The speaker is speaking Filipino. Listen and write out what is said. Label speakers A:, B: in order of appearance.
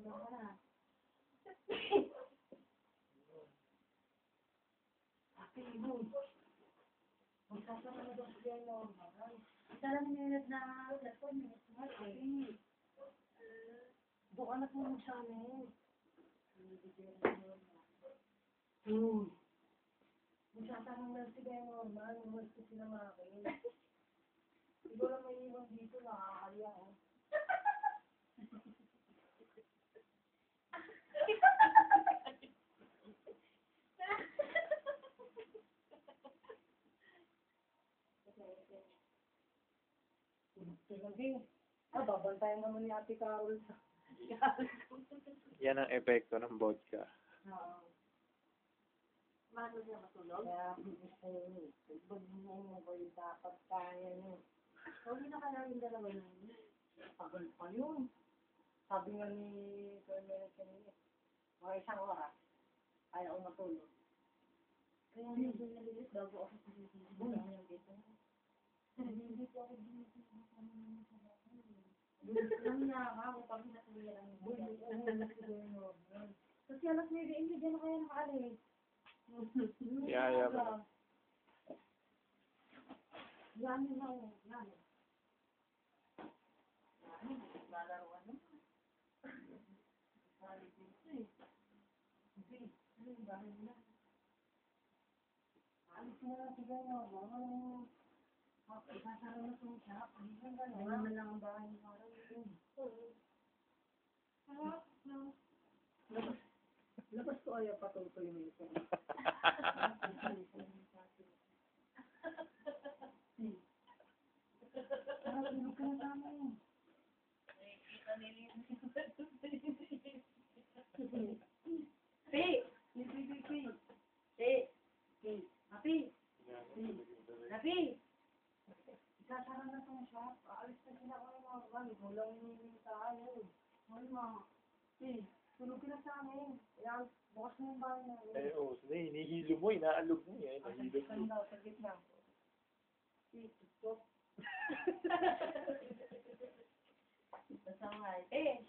A: Wala ka na. Ate, Ibo. Magsasama na daw siya yung normal. Isa lang minute na lapon, minute na. Ate. Doon ka na pumunta sa amin. Magsasanong lang sila yung normal. Huwag ko sila makin. Iba lang may iwan dito, nakakaya. Lagi. Babantayan naman ni Ate Carol sa...
B: Yan ang epekto ng vodka.
A: Oo. Mano siya matulog? Kaya gusto nyo. Pag mo kayo dapat kaya nyo. Huwag na kaya yung dalawa nyo. Tagal pa yun. Sabi nga ni Colonel kanina, mga isang oras, ayaw ko matulog. Kaya nyo doon nalilis bago ako sa sisisi. Bulang yung dito. Hindi po ako dito. Bulis lang niya ako pag hinatuloy lang yung bulis. Kasi alas 9, hindi dyan na kaya nakaalis.
B: Yaya ba?
A: Yan na yun. Yan. Lalaruan naman. Balik dito eh. Hindi. Ano yung bahay nila? Alis na lang siguro. Isasara na itong shop. Ganyan na lang ang bahay ni Mara. Labas ko ayaw patuloy mo ito. Parang tulog ka na sa amin. Hey! Happy! Isasara na itong shop. Aalis na sila ko ng mga gamit. Walang tayo. Mama. Hey! Tulog ka na sa amin. Kaya bukas mo yung bahay namin.
B: Eh, oo. Hinihilo mo, inaalog mo yan. Nahilog mo.
A: Sa gitna. Stop. Basta nga. Eh!